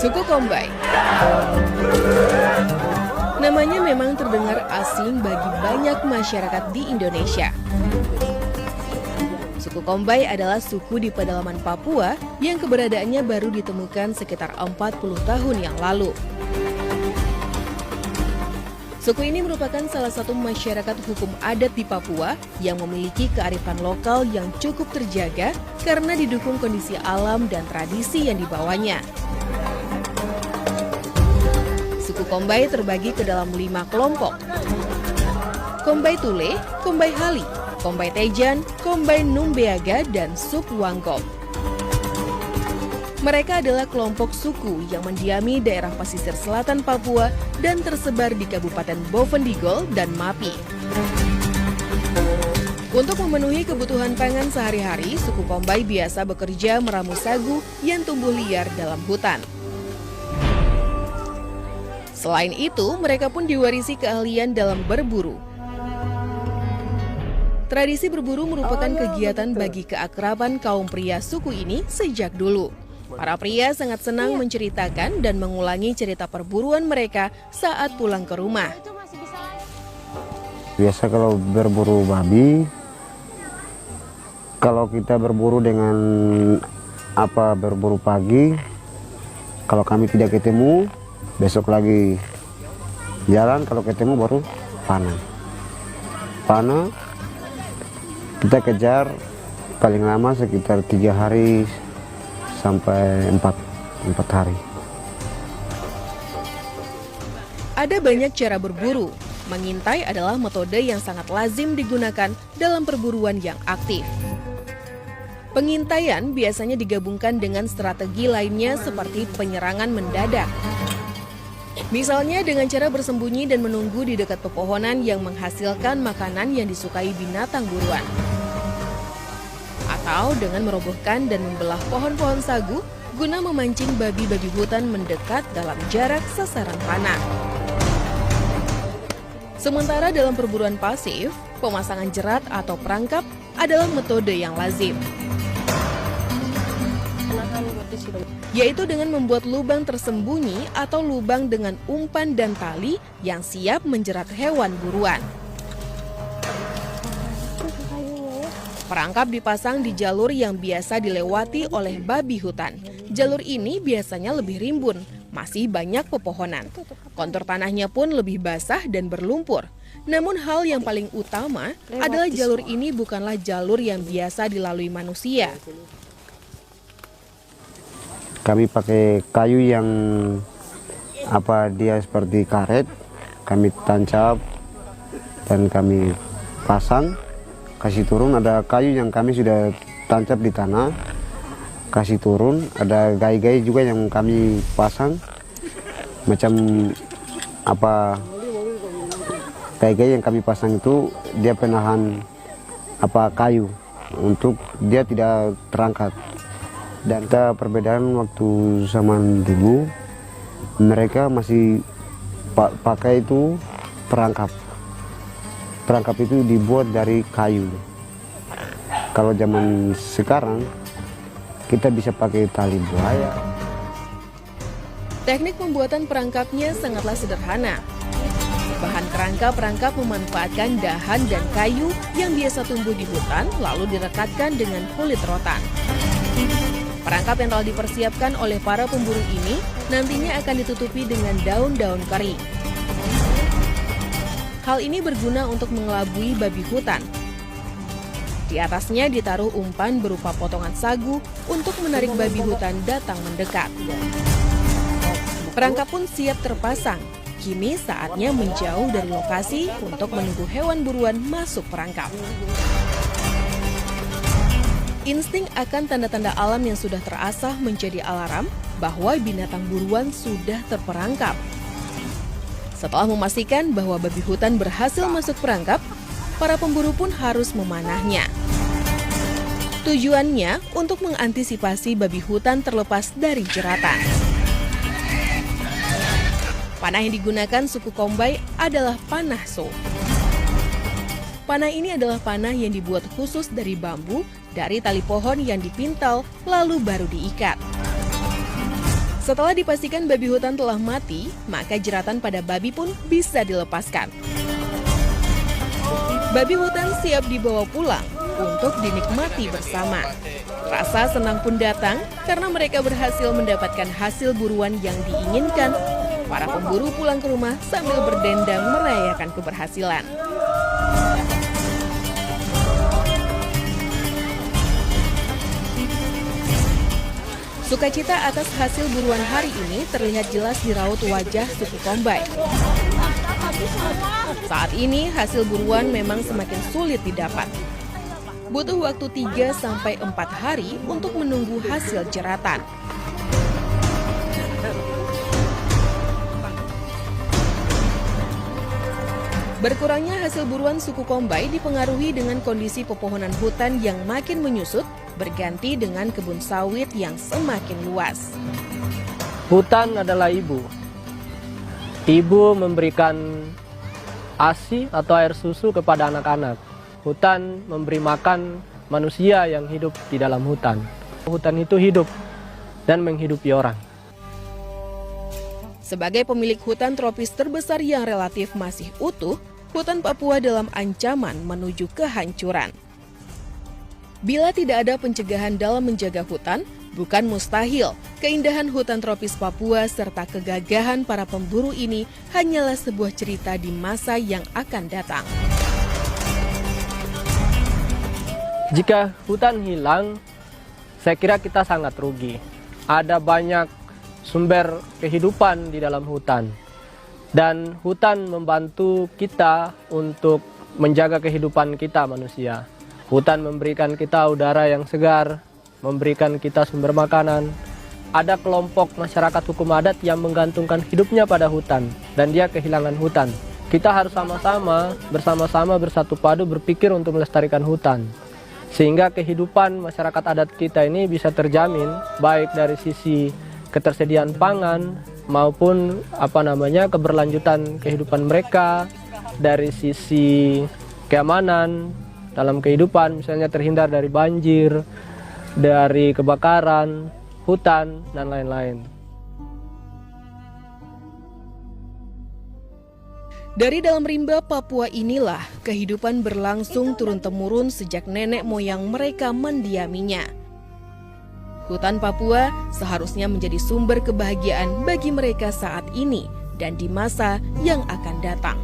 Suku Kombai. Namanya memang terdengar asing bagi banyak masyarakat di Indonesia. Suku Kombai adalah suku di pedalaman Papua yang keberadaannya baru ditemukan sekitar 40 tahun yang lalu. Suku ini merupakan salah satu masyarakat hukum adat di Papua yang memiliki kearifan lokal yang cukup terjaga karena didukung kondisi alam dan tradisi yang dibawanya. Suku Kombai terbagi ke dalam 5 kelompok. Kombai Tule, Kombai Hali, Kombai Tejan, Kombai Numbeaga, dan Sub Wanggom. Mereka adalah kelompok suku yang mendiami daerah pesisir selatan Papua dan tersebar di Kabupaten Bovendigol dan Mapi. Untuk memenuhi kebutuhan pangan sehari-hari, suku Kombai biasa bekerja meramu sagu yang tumbuh liar dalam hutan. Selain itu, mereka pun diwarisi keahlian dalam berburu. Tradisi berburu merupakan kegiatan bagi keakraban kaum pria suku ini sejak dulu. Para pria sangat senang menceritakan dan mengulangi cerita perburuan mereka saat pulang ke rumah. Biasa kalau berburu babi, kalau kita berburu dengan berburu pagi, kalau kami tidak ketemu, besok lagi jalan, kalau ketemu baru panah. Panah kita kejar paling lama sekitar 3 hari sampai 4 hari. Ada banyak cara berburu. Mengintai adalah metode yang sangat lazim digunakan dalam perburuan yang aktif. Pengintaian biasanya digabungkan dengan strategi lainnya seperti penyerangan mendadak. Misalnya dengan cara bersembunyi dan menunggu di dekat pepohonan yang menghasilkan makanan yang disukai binatang buruan. Atau dengan merobohkan dan membelah pohon-pohon sagu guna memancing babi-babi hutan mendekat dalam jarak sasaran panah. Sementara dalam perburuan pasif, pemasangan jerat atau perangkap adalah metode yang lazim, yaitu dengan membuat lubang tersembunyi atau lubang dengan umpan dan tali yang siap menjerat hewan buruan. Perangkap dipasang di jalur yang biasa dilewati oleh babi hutan. Jalur ini biasanya lebih rimbun, masih banyak pepohonan. Kontur tanahnya pun lebih basah dan berlumpur. Namun hal yang paling utama adalah jalur ini bukanlah jalur yang biasa dilalui manusia. Kami pakai kayu yang dia seperti karet, kami tancap dan kami pasang. Kasih turun, ada kayu yang kami sudah tancap di tanah, kasih turun, ada gai-gai juga yang kami pasang, macam gai-gai yang kami pasang itu dia penahan kayu untuk dia tidak terangkat. Dan kita perbedaan waktu zaman dulu, mereka masih pakai itu perangkap. Perangkap itu dibuat dari kayu. Kalau zaman sekarang, kita bisa pakai tali buaya. Teknik pembuatan perangkapnya sangatlah sederhana. Bahan kerangka perangkap memanfaatkan dahan dan kayu yang biasa tumbuh di hutan, lalu direkatkan dengan kulit rotan. Perangkap yang telah dipersiapkan oleh para pemburu ini nantinya akan ditutupi dengan daun-daun kering. Hal ini berguna untuk mengelabui babi hutan. Di atasnya ditaruh umpan berupa potongan sagu untuk menarik babi hutan datang mendekat. Perangkap pun siap terpasang. Kini saatnya menjauh dari lokasi untuk menunggu hewan buruan masuk perangkap. Insting akan tanda-tanda alam yang sudah terasah menjadi alarm bahwa binatang buruan sudah terperangkap. Setelah memastikan bahwa babi hutan berhasil masuk perangkap, para pemburu pun harus memanahnya. Tujuannya untuk mengantisipasi babi hutan terlepas dari jeratan. Panah yang digunakan suku Kombai adalah panah so. Panah ini adalah panah yang dibuat khusus dari bambu, dari tali pohon yang dipintal, lalu baru diikat. Setelah dipastikan babi hutan telah mati, maka jeratan pada babi pun bisa dilepaskan. Babi hutan siap dibawa pulang untuk dinikmati bersama. Rasa senang pun datang karena mereka berhasil mendapatkan hasil buruan yang diinginkan. Para pemburu pulang ke rumah sambil berdendang merayakan keberhasilan. Sukacita atas hasil buruan hari ini terlihat jelas di raut wajah suku Kombay. Saat ini hasil buruan memang semakin sulit didapat. Butuh waktu 3-4 hari untuk menunggu hasil jeratan. Berkurangnya hasil buruan suku Kombay dipengaruhi dengan kondisi pepohonan hutan yang makin menyusut, berganti dengan kebun sawit yang semakin luas. Hutan adalah ibu. Ibu memberikan ASI atau air susu kepada anak-anak. Hutan memberi makan manusia yang hidup di dalam hutan. Hutan itu hidup dan menghidupi orang. Sebagai pemilik hutan tropis terbesar yang relatif masih utuh, hutan Papua dalam ancaman menuju kehancuran. Bila tidak ada pencegahan dalam menjaga hutan, bukan mustahil keindahan hutan tropis Papua serta kegagahan para pemburu ini hanyalah sebuah cerita di masa yang akan datang. Jika hutan hilang, saya kira kita sangat rugi. Ada banyak sumber kehidupan di dalam hutan. Dan hutan membantu kita untuk menjaga kehidupan kita manusia. Hutan memberikan kita udara yang segar, memberikan kita sumber makanan. Ada kelompok masyarakat hukum adat yang menggantungkan hidupnya pada hutan, dan dia kehilangan hutan. Kita harus bersama-sama bersatu padu berpikir untuk melestarikan hutan. Sehingga kehidupan masyarakat adat kita ini bisa terjamin, baik dari sisi ketersediaan pangan, maupun keberlanjutan kehidupan mereka, dari sisi keamanan dalam kehidupan, misalnya terhindar dari banjir, dari kebakaran, hutan, dan lain-lain. Dari dalam rimba Papua inilah kehidupan berlangsung turun-temurun sejak nenek moyang mereka mendiaminya. Hutan Papua seharusnya menjadi sumber kebahagiaan bagi mereka saat ini dan di masa yang akan datang.